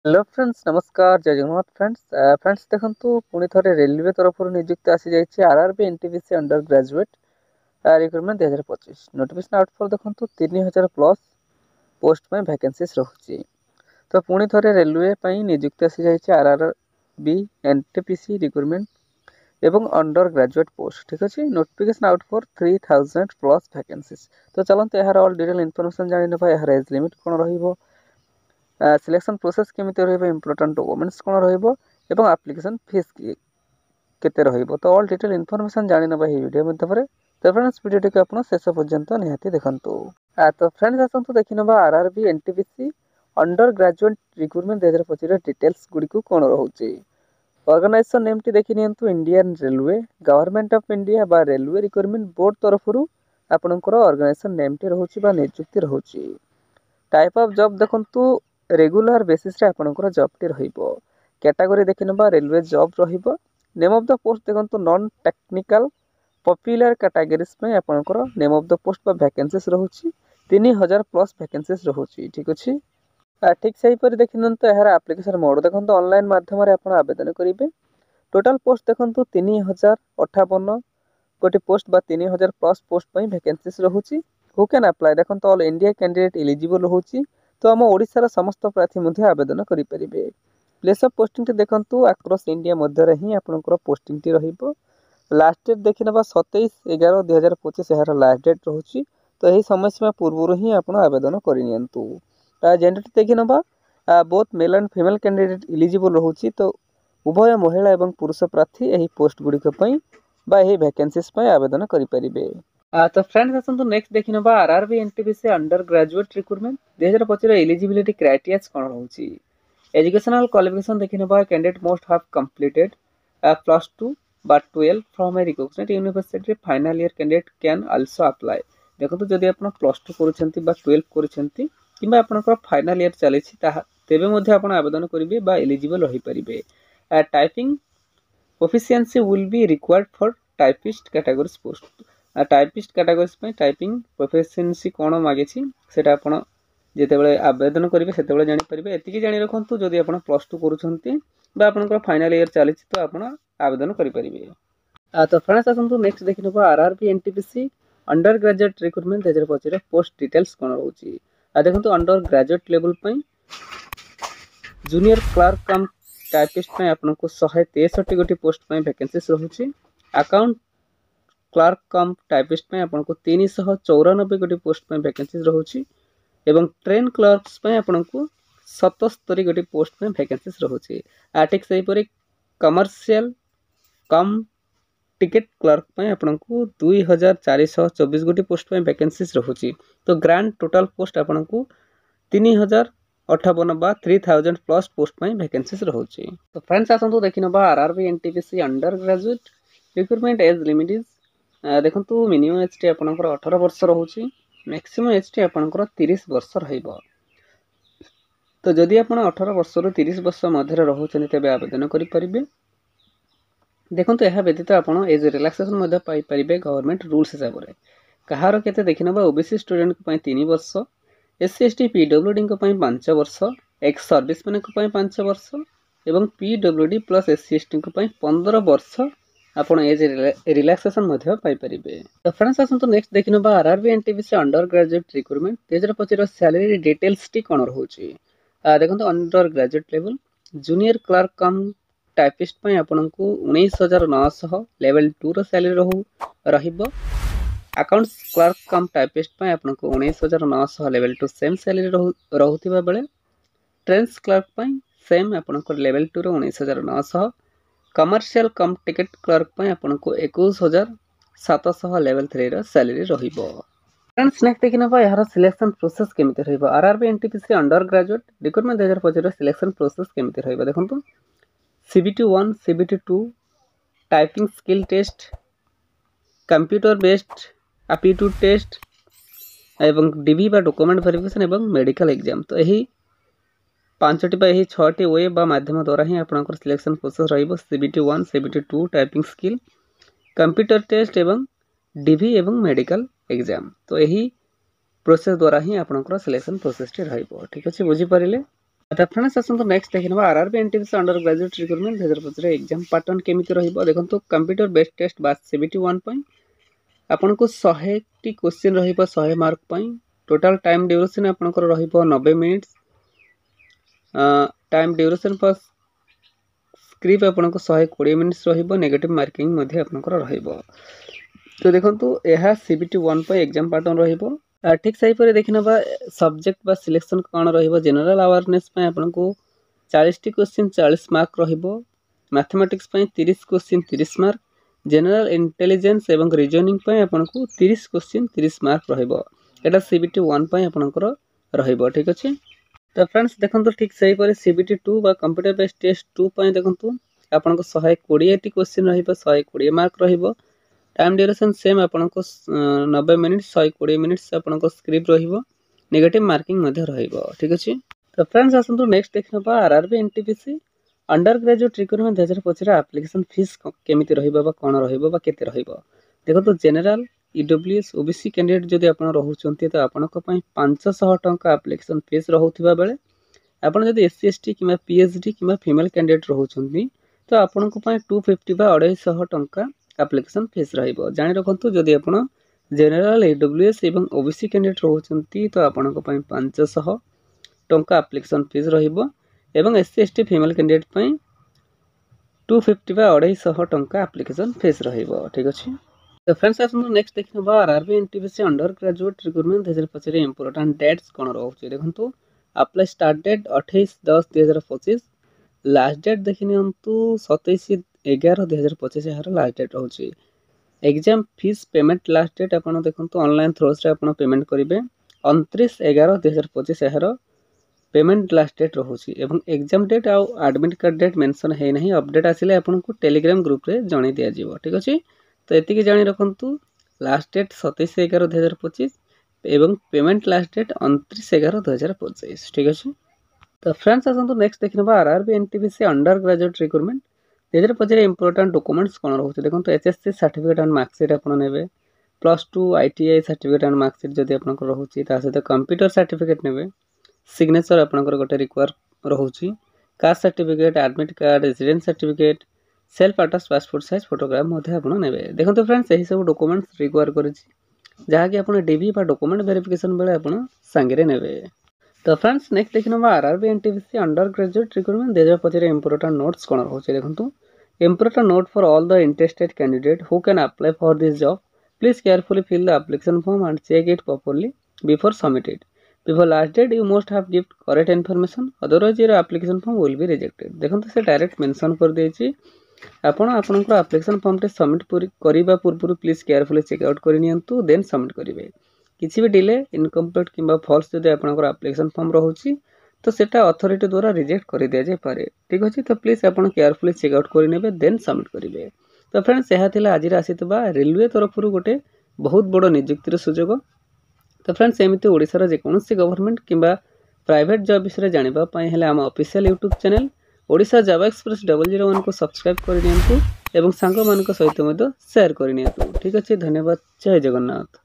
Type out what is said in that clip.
Hello friends, नमस्कार, जय Jagannath friends. Friends देखंतु पुणी थरे रेलवे तरफ नियुक्ति आसी जाइए RRB NTPC under graduate recruitment 2025 notification out for देखंतु 3000 प्लस पोस्ट में वैकेंसीज रहुची। तो पुणी थरे रेलवे नियुक्ति आसी जाइए आरआरबी एनटीपीसी रिक्रुटमेंट एवं अंडर ग्रेजुएट पोस्ट। ठीक अच्छे, notification out for 3000 plus vacancies. तो चलते यार ऑल डिटेल इनफॉरमेशन जानि नेबा। यार एज लिमिट कोन रहिबो, सिलेक्शन प्रोसेस केमिति रहिबो, इंपोर्टेंट डॉक्यूमेंट्स कोन रहिबो एवं एप्लिकेशन फीस केते रहिबो। तो ऑल डिटेल इनफॉरमेशन जानि नेबा ही वीडियो माध्यम रे। तो फ्रेंड्स वीडियो को आपण शेष पर्यंत निहाती देखंतु। तो फ्रेंड्स आसंतु देखि नेबा RRB NTPC under graduate recruitment 2025 details गुडी को कोन रहउची। ऑर्गेनाइजेशन नेम टी देखि नियंतु Indian railway government of India बा रेलवे रिक्रुटमेंट बोर्ड तरफरु आपनकर ऑर्गेनाइजेशन नेम टी रहउची बा नियुक्ति रहउची। टाइप ऑफ जॉब देखंतु रेगुलर बेसिस रे आपनकर जॉब टी रहिबो। कैटेगरी देखि नेबा रेलवे जॉब रहिबो। नेम ऑफ द पोस्ट देखंतु नॉन टेक्निकल पॉपुलर कैटेगरीज में आपनकर नेम ऑफ द पोस्ट बा वैकेंसीज रहउची। 3000 प्लस वैकेंसीज रहउची। ठीक अछि। ठीक सही पर देखिनंतु यार एप्लिकेशन मोड देखंतु ऑनलाइन माध्यम रे आपण आवेदन करिवे। टोटल पोस्ट देखंतु 3058 गोटे पोस्ट बा 3000 प्लस पोस्ट पई वैकेंसीज रहउची। हु कैन अप्लाई देखंतु ऑल इंडिया कैंडिडेट एलिजिबल रहउची। तो आम ओडिशार समस्त प्रार्थी मध्य आवेदन करेंगे। प्लेस ऑफ पोस्टिंग देखंतु अक्रॉस इंडिया मध्य ही आपनकर पोस्टिंग टी रहिबो। लास्ट डेट देखि नेबा 27/11/2025 यार लास्ट डेट रहउची। तो यही समय सीमा पूर्व ही आपण आवेदन करिनियंतु। जेंडर देखि नेबा both male and female candidate eligible रहउची। तो उभय महिला एवं पुरुष प्रार्थी यही पोस्ट गुडी पई बा यही वैकेंसीज पई आवेदन करि परिबे। तो फ्रेंड्स आसंतु नेक्स्ट देखि नेबा RRB NTPC under graduate recruitment 2025 eligibility criteria कोन रहउची। एजुकेशनल क्वालिफिकेशन देखि नेबा कैंडिडेट मोस्ट हैव कंप्लीटेड +2 बा 12 from a recognised university final year candidate can also apply. देखंतु जदि आपण +2 करूछंती बा 12 करूछंती किबा आपनकर फाइनल ईयर चलेछि ताहा तेबे मध्ये आपण आवेदन करिवे बा एलिजिबल रहि परिबे। Typing proficiency will be required for typist categories post. Typist categories पे टाइपिंग प्रोफिशिएंसी कोन मागेछि सेटा आपण जेतेबेले आवेदन करिवे सेतेबेले जानि परिबे। एतिकी जानि रखंतु जदि आपण +2 करूछंती बा आपनकर फाइनल ईयर चलेछि तो आपण आवेदन करि परिबे। तो फ्रेंड्स आसंतु नेक्स्ट देखिनबो RRB NTPC under graduate recruitment 2025 post details कोन रहउची। देखंतु अंडर ग्रेजुएट लेवल पई जूनियर क्लर्क कम टाइपिस्ट पे आपनको 163 गोटी पोस्ट पे वैकेंसीज रहउची। अकाउंट क्लर्क कम टाइपिस्ट पे आपनको 394 गोटी पोस्ट पे वैकेंसीज रहउची एवं ट्रेन क्लर्क्स पे आपनको 77 गोटी पोस्ट पे वैकेंसीज रहउची। ठीक सही परि कमर्शियल कम टिकट क्लर्क पे आपनको 2424 गोटी पोस्ट पे वैकेंसीज रहउची। तो ग्रांड टोटल पोस्ट आपनको 3058 बा 3000 प्लस पोस्ट पे वैकेंसीज रहउची। तो फ्रेंड्स आसंतु देखिनबा RRB NTPC under graduate recruitment age limit is देखंतु मिनिमम एज टी आपनकर 18 वर्ष रहउची। मैक्सिमम एज टी आपनकर 30 वर्ष रहिबो। तो जदि आपण 18 वर्ष रु 30 वर्ष मध्य रहउछन तेबे आवेदन करि परिबे। देखंतु यह व्यतीत आपण एज रिलैक्सेशन मध्य पाई परिबे गवर्नमेंट रूल्स हिसाब रे। कहार केते देखिनबा ओबीसी स्टूडेंट को पई 3 वर्ष, एससी एसटी पीडब्ल्यूडी को पई 5 वर्ष, एक्स सर्विसमैन को पई 5 वर्ष एवं पीडब्ल्यूडी प्लस एससी एसटी को पई 15 वर्ष आपण एज रिलैक्सेशन मध्य पाई परिबे। तो फ्रेंड्स आसंतु नेक्स्ट देखिनबा RRB NTPC under graduate recruitment 2025 salary details टी कोन रहउची। देखंतु under graduate level junior clerk cum typist पे आपनको 19900 लेवल 2 रो सैलरी रहिबो। अकाउंट्स क्लर्क कम टाइपिस्ट पे आपनको 19900 लेवल 2 सेम सैलरी रहउथिबा बेले ट्रेन्स क्लर्क पे सेम आपनको लेवल 2 रो 19900, कमर्शियल कम टिकट क्लर्क पे आपनको 21700 लेवल 3 रो सैलरी रहिबो। फ्रेंड्स नेक्स्ट देखिनबा यार सिलेक्शन प्रोसेस केमिति रहइबो। RRB NTPC under graduate recruitment 2025 selection process केमिति रहइबो देखंतु CBT 1 CBT 2 typing skill test, computer based aptitude test एवं डीबी बा डॉक्यूमेंट वेरिफिकेशन एवं मेडिकल एग्जाम। तो यही 5टी बा यही 6टी वे बा माध्यम द्वारा ही आपनकर सिलेक्शन प्रोसेस रहइबो। CBT 1 CBT 2 typing skill, computer test एवं डीबी एवं मेडिकल एग्जाम। तो यही प्रोसेस द्वारा ही आपनकर सिलेक्शन प्रोसेस टी रहइबो। ठीक अछि, बुझी परिले। तो फ्रेंड्स आसतु नेक्स्ट देखिनबा RRB NTPC under graduate recruitment 2025 exam pattern केमिति रहिबो देखंतु कंप्यूटर बेस्ड टेस्ट बास सीबीटी 1 पई आपनको 100 टी क्वेश्चन रहिबो 100 मार्क पई टोटल टाइम ड्यूरेशन आपनकर रहिबो 90 minutes time duration for script आपनको 120 मिनिट्स रहिबो नेगेटिव मार्किंग मध्ये आपनकर रहिबो तो देखंतु एहा सीबीटी 1 पई एग्जाम पैटर्न रहिबो ठीक सही पर देखिनबा सब्जेक्ट बा सिलेक्शन कोन रहिबो जनरल अवेयरनेस पे आपनको 40 टी क्वेश्चन 40 मार्क रहिबो मैथमेटिक्स पे 30 क्वेश्चन 30 मार्क जनरल इंटेलिजेंस एवं रीजनिंग पे आपनको 30 क्वेश्चन 30 मार्क रहिबो एटा सीबीटी 1 पे आपनकर रहिबो ठीक अछि तो फ्रेंड्स देखंतु ठीक सही पर सीबीटी 2 बा कंप्यूटर बेस्ड टेस्ट 2 पे देखंतु आपनको 120 टी क्वेश्चन रहिबो 120 मार्क रहिबो टाइम ड्यूरेशन सेम आपनको 90 मिनिट्स 120 मिनिट्स आपनको स्क्रिप्ट रहिबो नेगेटिव मार्किंग मध्ये रहिबो ठीक अछि तो फ्रेंड्स आसंतु नेक्स्ट देखनबा RRB NTPC under graduate recruitment 2025 application fees केमिति रहिबो बा कोन रहिबो बा केते रहिबो देखो तो जनरल ईडब्ल्यूएस ओबीसी कैंडिडेट जदि आपण रहुचंती तो आपनको पई 500 टंका एप्लीकेशन फीस रहुथिबा बेले आपण जदि एससी एसटी किबा पीएचडी किबा फीमेल कैंडिडेट रहुचंती तो आपनको पई 250 बा 250 टंका एप्लीकेशन फीस रहिबो जानि रखंतु जदि आपण जनरल ईडब्ल्यूएस एवं ओबीसी कैंडिडेट रहुचंती तो आपनको पई 500 टंका एप्लीकेशन फीस रहिबो एवं एससी एसटी फीमेल कैंडिडेट पई 250 बा 250 टंका एप्लीकेशन फीस रहिबो ठीक अछि तो फ्रेंड्स आसनु नेक्स्ट देखनबा RRB NTPC under graduate recruitment 2025 important dates कोन रहउछि देखंतु apply start date 28/10/2025 last date देखिनियंतु 27/11/2025 यार लास्ट डेट रहउछि exam fees payment last date आपण देखंतु ऑनलाइन थ्रोस रे आपण पेमेंट करिवे 29/11/2025 यार पेमेंट लास्ट डेट रहउछि एवं एग्जाम डेट आ एडमिट कार्ड डेट मेंशन है नहीं अपडेट आसिले आपनको टेलीग्राम ग्रुप रे जणै दिया जिवो ठीक अछि तो एतिकी जानी रखंतु लास्ट डेट 27/11/2025 एवं पेमेंट लास्ट डेट 29/11/2025 ठीक अछि तो फ्रेंड्स आसंतु नेक्स्ट देखनबा RRB NTPC under graduate recruitment 2025 important documents कोन रहउछि देखंतु एचएससी सर्टिफिकेट एंड मार्कशीट आपण नेबे +2 आईटीआई सर्टिफिकेट एंड मार्कशीट जदि आपण रहउछि ता सहित कंप्यूटर सर्टिफिकेट नेबे सिग्नेचर आपनकर गोटे रिक्वायर रहुछि caste certificate admit card residence certificate self attach passport size photograph मध्ये आपण नेबे देखंतु फ्रेंड्स एही सब डॉक्यूमेंट्स रिक्वायर करिछि जहा कि आपण डीबी बा डॉक्यूमेंट वेरिफिकेशन बेले आपण संगे रे नेबे तो फ्रेंड्स नेक्स्ट देखिनबा RRB NTPC under graduate recruitment 2025 important notes कोन रहउछि देखंतु important note for all the interested candidate who can apply for this job please carefully fill the application form and check it properly before submitted before last date you must have give correct information otherwise your application form will be rejected देखंतु से direct mention कर देछि आपण आपनकर application form टे submit करिबा पूर्व please carefully check out करिनियंतु देन सबमिट करिवे किछि भी डिले इनकम्प्लीट किबा फॉल्स जदि आपनकर एप्लीकेशन फॉर्म रहउछि तो सेटा अथॉरिटी द्वारा रिजेक्ट कर दिया जाय पारे ठीक अछि तो प्लीज आपण केयरफुली चेक आउट करिनेबे देन सबमिट करिवे तो फ्रेंड्स एहा थिला आज आसीतबा रेलवे तरफ गोटे बहुत बड़ नियुक्तिर सुजोग तो फ्रेंड्स एमती ओडिसा जे कोनोसी गवर्नमेंट किंबा प्राइवेट जॉब विषय जानिबा पई हेले हम ऑफिशियल यूट्यूब चैनल ओडिसा जावा एक्सप्रेस 001 को सब्सक्राइब करि नियंतु एवं सांग मानक सहित मदो शेयर करि नियंतु ठीक अछि धन्यवाद जय जगन्नाथ।